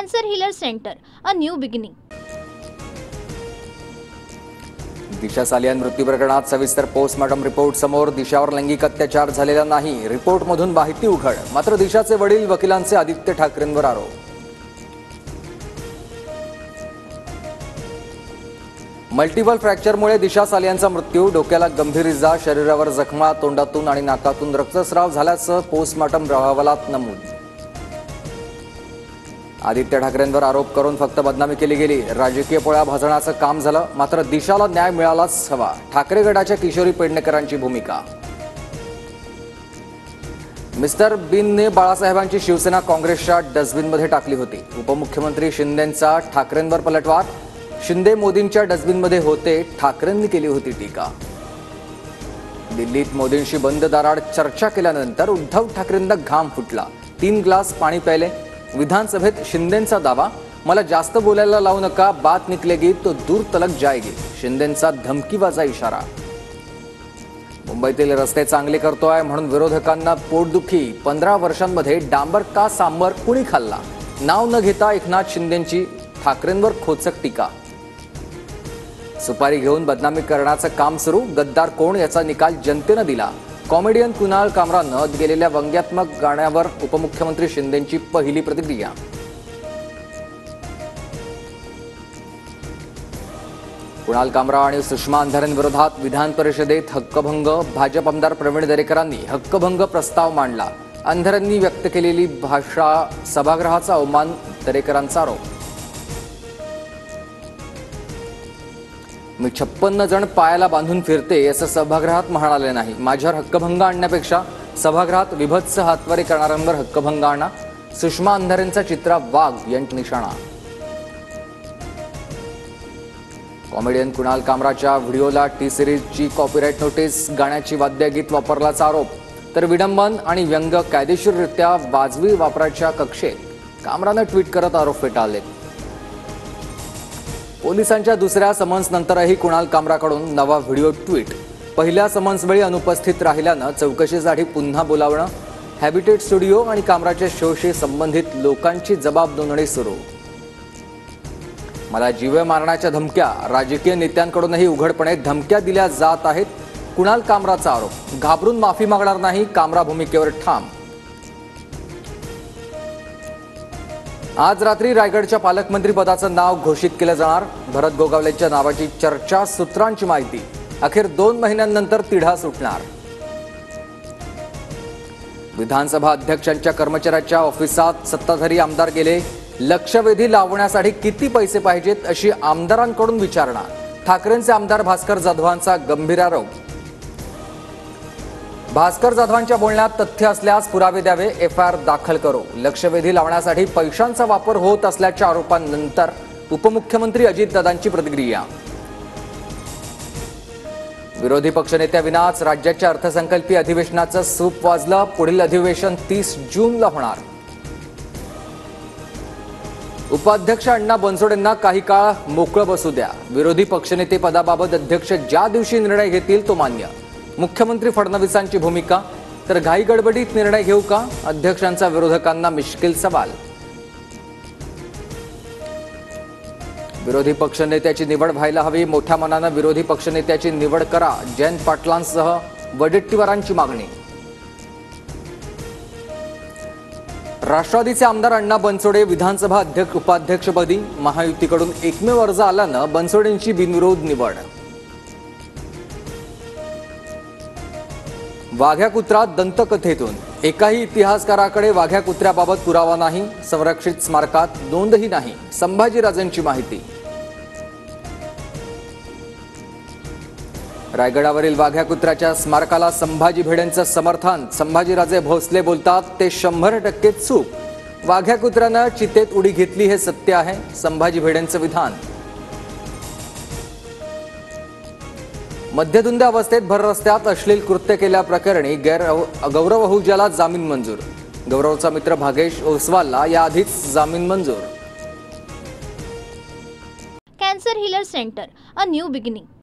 Cancer Healer Center, a new beginning. दिशा सालियान मृत्यू प्रकरणात सविस्तर पोस्टमॉर्टम रिपोर्ट समोर. दिशावर लैंगिक अत्याचार झालेला नाही, रिपोर्टमधून माहिती उघड. मात्र दिशाचे वडील वकिलांचे आदित्य ठाकरेंवर आरोप. मल्टिपल फ्रॅक्चरमुळे दिशा सालियांचा मृत्यू. डोक्याला गंभीर इजा, शरीरावर जखमा, तोंडातून आणि नाकातून रक्तस्राव झाल्याचं पोस्टमॉर्टम अहवालात नमूद. आदित्य ठाकरेंवर आरोप करून फक्त बदनामी केली गेली. राजकीय पोळ्या भाजण्याचं काम झालं, मात्र दिशाला न्याय मिळालाच हवा. ठाकरे गटाच्या किशोरी पेडणेकरांची भूमिका. मिस्टर बीनने बाळासाहेबांची शिवसेना काँग्रेसच्या डस्टबिनमध्ये टाकली होती. उपमुख्यमंत्री शिंदेंचा ठाकरेंवर पलटवार. शिंदे मोदींच्या डस्टबिनमध्ये होते, ठाकरेंनी केली होती टीका. दिल्लीत मोदींशी बंद दाराआड चर्चा केल्यानंतर उद्धव ठाकरेंना घाम फुटला. 3 ग्लास पाणी प्यायले. विधानसभेत शिंदेंचा दावा, मला जास्त बोलायला लावू नका, बात निकलेगी तो दूर तलक जाएगी. शिंदेंचा धमकीबाजा इशारा. मुंबईतील रस्ते चांगले करतोय म्हणून विरोधकांना पोटदुखी. 15 वर्षांमध्ये डांबर का सांबर कुणी खाल्ला. नाव न घेता एकनाथ शिंदेंची ठाकरेंवर खोचक टीका. सुपारी घेऊन बदनामी करण्याचं काम सुरू. गद्दार कोण याचा निकाल जनतेनं दिला. कॉमेडियन कुणाल कामरानं गेलेल्या व्यंग्यात्मक गाण्यावर उपमुख्यमंत्री शिंदेंची पहिली प्रतिक्रिया. कुणाल कामरा आणि सुषमा अंधारेंविरोधात विधान परिषदेत हक्कभंग. भाजप आमदार प्रवीण दरेकरांनी हक्कभंग प्रस्ताव मांडला. अंधारेंनी व्यक्त केलेली भाषा सभागृहाचा अवमान, दरेकरांचा आरोप. मी 56 जण पायाला बांधून फिरते असं सभागृहात म्हणाले नाही. माझ्यावर हक्कभंग आणण्यापेक्षा सभागृहात विभत्स हातवारे करणाऱ्यांवर हक्कभंग आणा. सुषमा अंधारेंचा चित्रा वाघ यांचा निशाणा. कॉमेडियन कुणाल कामराच्या व्हिडिओला टी सिरीजची कॉपीराईट नोटीस. गाण्याची वाद्यगीत वापरल्याचा आरोप. तर विडंबन आणि व्यंग कायदेशीररित्या वाजवी वापराच्या कक्षेत कामरानं ट्विट करत आरोप फेटाळले. पोलिसांच्या दुसऱ्या समन्सनंतरही कुणाल कामराकडून नवा व्हिडिओ ट्विट. पहिल्या समन्सवेळी अनुपस्थित राहिल्यानं चौकशीसाठी पुन्हा बोलावणं. हॅबिटेट स्टुडिओ आणि कामराच्या शोशी संबंधित लोकांची जबाब नोंदणी सुरू. मला जीवे मारण्याच्या धमक्या. राजकीय नेत्यांकडूनही उघडपणे धमक्या दिल्या जात आहेत, कुणाल कामराचा आरोप. घाबरून माफी मागणार नाही, कामरा भूमिकेवर ठाम. आज रात्री रायगडच्या पालकमंत्री पदाचं नाव घोषित केलं जाणार. भरत गोगावलेच्या नावाची चर्चा. सूत्रांची माहिती, अखेर 2 महिन्यांनंतर तिढा सुटणार. विधानसभा अध्यक्षांच्या कर्मचाऱ्याच्या ऑफिसात सत्ताधारी आमदार गेले. लक्षवेधी लावण्यासाठी किती पैसे पाहिजेत अशी आमदारांकडून विचारणा. ठाकरेंचे आमदार भास्कर जाधवांचा गंभीर आरोप. भास्कर जाधवांच्या बोलण्यात तथ्य असल्यास पुरावे द्यावे, FIR दाखल करू. लक्षवेधी लावण्यासाठी पैशांचा वापर होत असल्याच्या आरोपांनंतर उपमुख्यमंत्री अजितदादांची प्रतिक्रिया. विरोधी पक्षनेत्याविनाच राज्याच्या अर्थसंकल्पीय अधिवेशनाचं सूप वाजलं. पुढील अधिवेशन 30 जूनला होणार. उपाध्यक्ष अण्णा बनसोडेंना काही काळ मोकळं बसू द्या. विरोधी पक्षनेते पदाबाबत अध्यक्ष ज्या दिवशी निर्णय घेतील तो मान्य. मुख्यमंत्री फडणवीसांची भूमिका. तर घाई गडबडीत निर्णय घेऊ का, अध्यक्षांचा विरोधकांना मिश्किल सवाल. विरोधी पक्षनेत्याची निवड व्हायला हवी. मोठ्या मनानं विरोधी पक्षनेत्याची निवड करा. जयंत पाटलांसह वडेट्टीवारांची मागणी. राष्ट्रवादीचे आमदार अण्णा बनसोडे विधानसभा अध्यक्ष उपाध्यक्षपदी. महायुतीकडून एकमेव अर्ज आल्यानं बनसोडेंची बिनविरोध निवड. वाघ्या कुत्रा दंतकथेतून. एकाही इतिहासकाराकडे वाघ्या कुत्र्याबाबत पुरावा नाही. संरक्षित स्मारकात नोंदही नाही. संभाजीराजेंची माहिती. रायगडावरील वाघ्या कुत्र्याच्या स्मारकाला संभाजी भिडेंचं समर्थन. संभाजीराजे भोसले बोलतात, ते 100% चूक. वाघ्या कुत्र्यानं चितेत उडी घेतली हे सत्य आहे. संभाजी भिडेंचं विधान. मध्यधुंद अवस्थेत भर रस्त्यात अश्लील कृत्य केल्याप्रकरणी गौरव अहुजाला जामीन मंजूर. गौरवचा मित्र भागेश ओसवालला याआधीच जामीन मंजूर. Cancer healer centre, a new beginning.